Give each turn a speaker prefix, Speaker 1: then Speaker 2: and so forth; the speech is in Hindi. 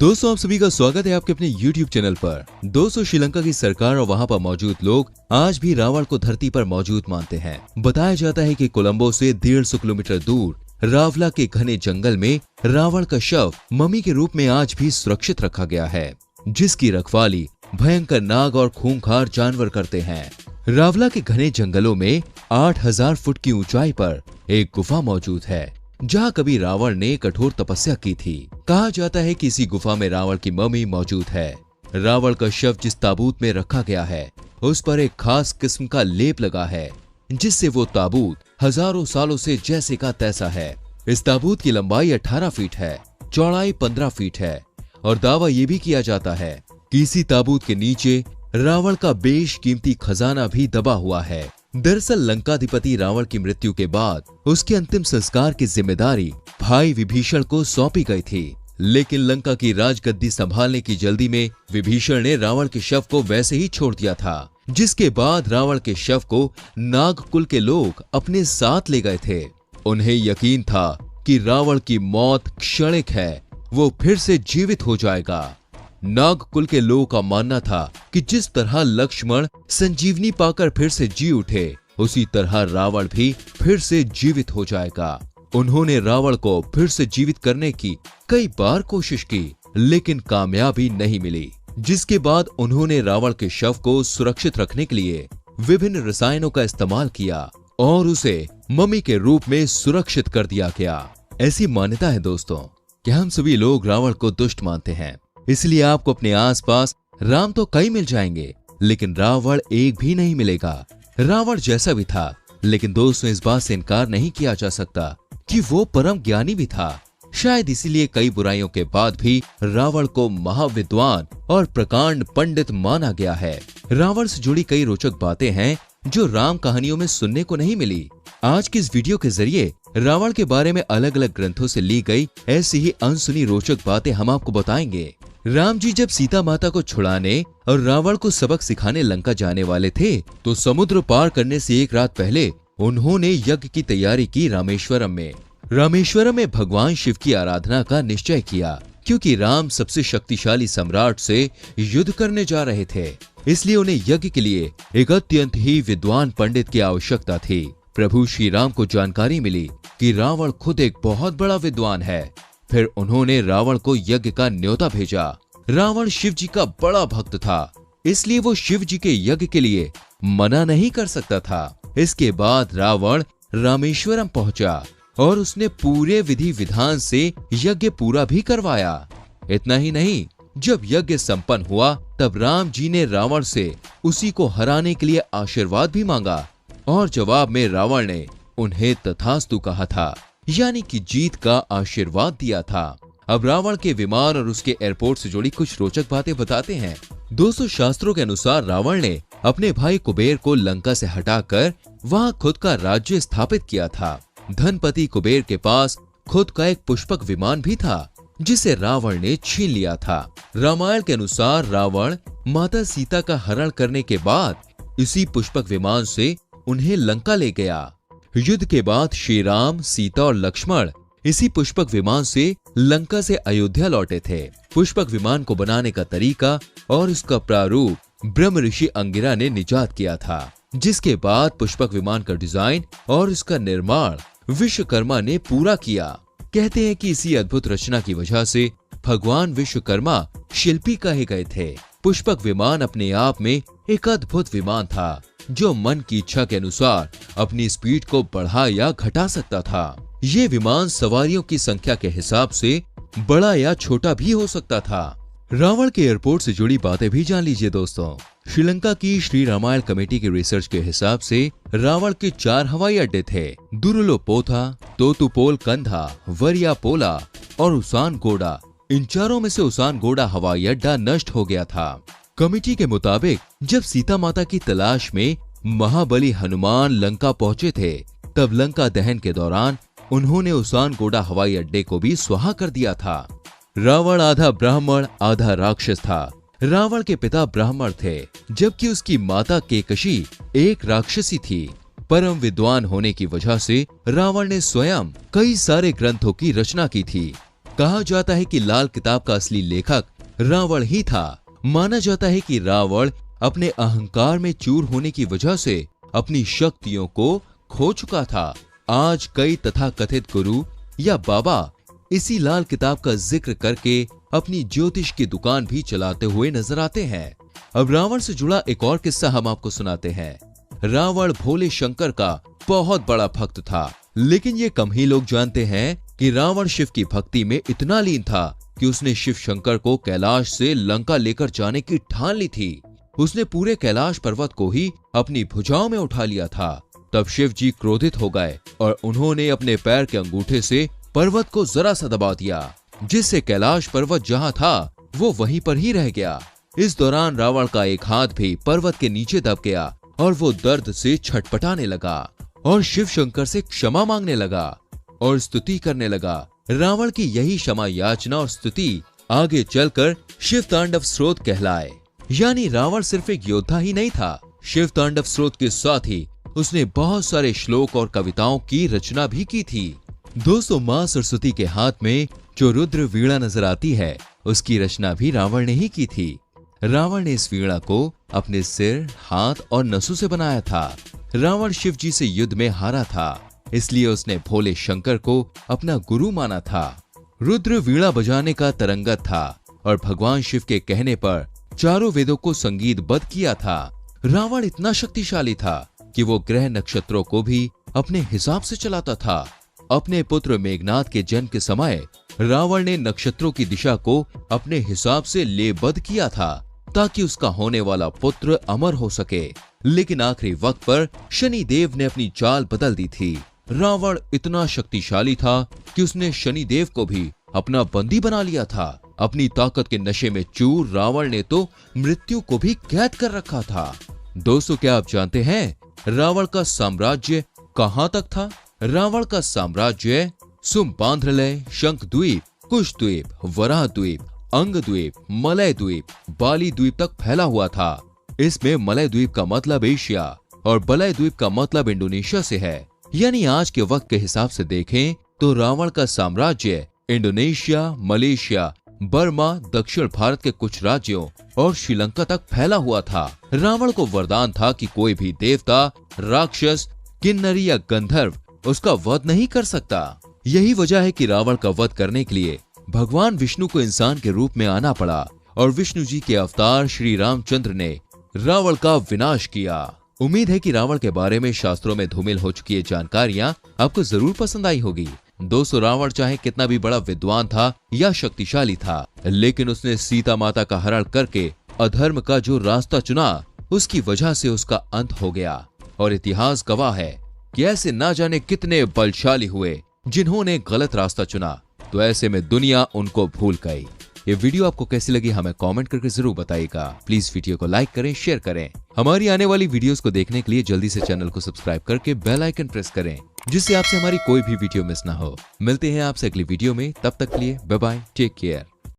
Speaker 1: दोस्तों आप सभी का स्वागत है आपके अपने YouTube चैनल पर। दोस्तों श्रीलंका की सरकार और वहां पर मौजूद लोग आज भी रावण को धरती पर मौजूद मानते हैं। बताया जाता है कि कोलंबो से 150 किलोमीटर दूर रावला के घने जंगल में रावण का शव मम्मी के रूप में आज भी सुरक्षित रखा गया है, जिसकी रखवाली भयंकर नाग और खूंखार जानवर करते हैं। रावला के घने जंगलों में 8000 फुट की ऊंचाई पर एक गुफा मौजूद है, जहाँ कभी रावण ने कठोर तपस्या की थी। कहा जाता है कि इसी गुफा में रावण की मम्मी मौजूद है। रावण का शव जिस ताबूत में रखा गया है, उस पर एक खास किस्म का लेप लगा है, जिससे वो ताबूत हजारों सालों से जैसे का तैसा है। इस ताबूत की लंबाई 18 फीट है, चौड़ाई 15 फीट है और दावा ये भी किया जाता है कि इसी ताबूत के नीचे रावण का बेशकीमती खजाना भी दबा हुआ है। दरअसल लंकाधिपति रावण की मृत्यु के बाद उसके अंतिम संस्कार की जिम्मेदारी भाई विभीषण को सौंपी गई थी, लेकिन लंका की राजगद्दी संभालने की जल्दी में विभीषण ने रावण के शव को वैसे ही छोड़ दिया था, जिसके बाद रावण के शव को नागकुल के लोग अपने साथ ले गए थे। उन्हें यकीन था कि रावण की मौत क्षणिक है, वो फिर से जीवित हो जाएगा। नागकुल के लोगों का मानना था कि जिस तरह लक्ष्मण संजीवनी पाकर फिर से जी उठे, उसी तरह रावण भी फिर से जीवित हो जाएगा। उन्होंने रावण को फिर से जीवित करने की कई बार कोशिश की, लेकिन कामयाबी नहीं मिली, जिसके बाद उन्होंने रावण के शव को सुरक्षित रखने के लिए विभिन्न रसायनों का इस्तेमाल किया और उसे मम्मी के रूप में सुरक्षित कर दिया गया। ऐसी मान्यता है दोस्तों कि हम सभी लोग रावण को दुष्ट मानते हैं, इसलिए आपको अपने आसपास राम तो कई मिल जाएंगे, लेकिन रावण एक भी नहीं मिलेगा। रावण जैसा भी था, लेकिन दोस्तों इस बात से इनकार नहीं किया जा सकता कि वो परम ज्ञानी भी था। शायद इसीलिए कई बुराइयों के बाद भी रावण को महाविद्वान और प्रकांड पंडित माना गया है। रावण से जुड़ी कई रोचक बातें हैं जो राम कहानियों में सुनने को नहीं मिली। आज की इस वीडियो के जरिए रावण के बारे में अलग अलग ग्रंथों से ली गई ऐसी ही अनसुनी रोचक बातें हम आपको बताएंगे। राम जी जब सीता माता को छुड़ाने और रावण को सबक सिखाने लंका जाने वाले थे, तो समुद्र पार करने से एक रात पहले उन्होंने यज्ञ की तैयारी की रामेश्वरम में। रामेश्वरम में भगवान शिव की आराधना का निश्चय किया, क्योंकि राम सबसे शक्तिशाली सम्राट से युद्ध करने जा रहे थे, इसलिए उन्हें यज्ञ के लिए एक अत्यंत ही विद्वान पंडित की आवश्यकता थी। प्रभु श्री राम को जानकारी मिली कि रावण खुद एक बहुत बड़ा विद्वान है। फिर उन्होंने रावण को यज्ञ का न्योता भेजा। रावण शिव जी का बड़ा भक्त था, इसलिए वो शिव जी के यज्ञ के लिए मना नहीं कर सकता था। इसके बाद रावण रामेश्वरम पहुंचा और उसने पूरे विधि विधान से यज्ञ पूरा भी करवाया। इतना ही नहीं, जब यज्ञ संपन्न हुआ तब राम जी ने रावण से उसी को हराने के लिए आशीर्वाद भी मांगा और जवाब में रावण ने उन्हें तथास्तु कहा था, यानी कि जीत का आशीर्वाद दिया था। अब रावण के विमान और उसके एयरपोर्ट से जुड़ी कुछ रोचक बातें बताते हैं। दोस्तों शास्त्रों के अनुसार रावण ने अपने भाई कुबेर को लंका से हटाकर वहां खुद का राज्य स्थापित किया था। धनपति कुबेर के पास खुद का एक पुष्पक विमान भी था, जिसे रावण ने छीन लिया था। रामायण के अनुसार रावण माता सीता का हरण करने के बाद इसी पुष्पक विमान से उन्हें लंका ले गया। युद्ध के बाद श्री राम, सीता और लक्ष्मण इसी पुष्पक विमान से लंका से अयोध्या लौटे थे। पुष्पक विमान को बनाने का तरीका और इसका प्रारूप ब्रह्म ऋषि अंगिरा ने निजात किया था, जिसके बाद पुष्पक विमान का डिजाइन और इसका निर्माण विश्वकर्मा ने पूरा किया। कहते हैं कि इसी अद्भुत रचना की वजह से भगवान विश्वकर्मा शिल्पी कहे गए थे। पुष्पक विमान अपने आप में एक अद्भुत विमान था, जो मन की इच्छा के अनुसार अपनी स्पीड को बढ़ा या घटा सकता था। ये विमान सवारियों की संख्या के हिसाब से बड़ा या छोटा भी हो सकता था। रावण के एयरपोर्ट से जुड़ी बातें भी जान लीजिए दोस्तों। श्रीलंका की श्री रामायण कमेटी की रिसर्च के हिसाब से रावण के 4 हवाई अड्डे थे: दुरुलोपोथा, तोतुपोल कंधा, वरियापोला और उसानगोडा। इन चारों में से उसानगोडा हवाई अड्डा नष्ट हो गया था। कमेटी के मुताबिक जब सीता माता की तलाश में महाबली हनुमान लंका पहुंचे थे, तब लंका दहन के दौरान उन्होंने उसानगोडा हवाई अड्डे को भी स्वाहा कर दिया था। रावण आधा ब्राह्मण आधा राक्षस था। रावण के पिता ब्राह्मण थे, जबकि उसकी माता केकशी एक राक्षसी थी। परम विद्वान होने की वजह से रावण ने स्वयं कई सारे ग्रंथों की रचना की थी। कहा जाता है कि लाल किताब का असली लेखक रावण ही था। माना जाता है कि रावण अपने अहंकार में चूर होने की वजह से अपनी शक्तियों को खो चुका था। आज कई तथाकथित गुरु या बाबा इसी लाल किताब का जिक्र करके अपनी ज्योतिष की दुकान भी चलाते हुए नजर आते हैं। अब रावण से जुड़ा एक और किस्सा हम आपको सुनाते हैं। रावण भोले शंकर का बहुत बड़ा भक्त था, लेकिन ये कम ही लोग जानते हैं कि रावण शिव की भक्ति में इतना लीन था कि उसने शिव शंकर को कैलाश से लंका लेकर जाने की ठान ली थी। उसने पूरे कैलाश पर्वत को ही अपनी भुजाओं में उठा लिया था। तब शिव जी क्रोधित हो गए और उन्होंने अपने पैर के अंगूठे से पर्वत को जरा सा दबा दिया, जिससे कैलाश पर्वत जहां था वो वहीं पर ही रह गया। इस दौरान रावण का एक हाथ भी पर्वत के नीचे दब गया और वो दर्द से छटपटाने लगा और शिव शंकर से क्षमा मांगने लगा और स्तुति करने लगा। रावण की यही क्षमा याचना और स्तुति आगे चलकर शिव तांडव स्रोत कहलाए। यानी रावण सिर्फ एक योद्धा ही नहीं था, शिव तांडव स्रोत के साथ ही उसने बहुत सारे श्लोक और कविताओं की रचना भी की थी। दोस्तों, मां सरस्वती के हाथ में जो रुद्र वीणा नजर आती है, उसकी रचना भी रावण ने ही की थी। रावण ने इस वीणा को अपने सिर, हाथ और नसों से बनाया था। रावण शिव जी से युद्ध में हारा था, इसलिए उसने भोले शंकर को अपना गुरु माना था। रुद्र वीणा बजाने का तरंगत था और भगवान शिव के कहने पर चारों वेदों को संगीतबद्ध किया था। रावण इतना शक्तिशाली था कि वो ग्रह नक्षत्रों को भी अपने हिसाब से चलाता था। अपने पुत्र मेघनाथ के जन्म के समय रावण ने नक्षत्रों की दिशा को अपने हिसाब से लेबद्ध किया था, ताकि उसका होने वाला पुत्र अमर हो सके। लेकिन आखिरी वक्त पर शनि देव ने अपनी चाल बदल दी थी। रावण इतना शक्तिशाली था कि उसने शनि देव को भी अपना बंदी बना लिया था। अपनी ताकत के नशे में चूर रावण ने तो मृत्यु को भी कैद कर रखा था। दोस्तों, क्या आप जानते हैं रावण का साम्राज्य कहां तक था? रावण का साम्राज्य सुमबांध्रलय, शंख द्वीप, कुश द्वीप, वराह द्वीप, अंग द्वीप, मलय द्वीप, बाली द्वीप तक फैला हुआ था। इसमें मलय द्वीप का मतलब एशिया और बलय द्वीप का मतलब इंडोनेशिया से है। यानी आज के वक्त के हिसाब से देखें तो रावण का साम्राज्य इंडोनेशिया, मलेशिया, बर्मा, दक्षिण भारत के कुछ राज्यों और श्रीलंका तक फैला हुआ था। रावण को वरदान था कि कोई भी देवता, राक्षस, किन्नरी या गंधर्व उसका वध नहीं कर सकता। यही वजह है कि रावण का वध करने के लिए भगवान विष्णु को इंसान के रूप में आना पड़ा और विष्णु जी के अवतार श्री रामचंद्र ने रावण का विनाश किया। उम्मीद है कि रावण के बारे में शास्त्रों में धूमिल हो चुकी ये जानकारियां आपको जरूर पसंद आई होगी। दोस्तों, रावण चाहे कितना भी बड़ा विद्वान था या शक्तिशाली था, लेकिन उसने सीता माता का हरण करके अधर्म का जो रास्ता चुना, उसकी वजह से उसका अंत हो गया। और इतिहास गवाह है कि ऐसे ना जाने कितने बलशाली हुए जिन्होंने गलत रास्ता चुना, तो ऐसे में दुनिया उनको भूल गई। ये वीडियो आपको कैसी लगी हमें कमेंट करके जरूर बताइएगा। प्लीज वीडियो को लाइक करें, शेयर करें। हमारी आने वाली वीडियोस को देखने के लिए जल्दी से चैनल को सब्सक्राइब करके बेल आइकन प्रेस करें, जिससे आपसे हमारी कोई भी वीडियो मिस ना हो। मिलते हैं आपसे अगली वीडियो में, तब तक के लिए बाय बाय, टेक केयर।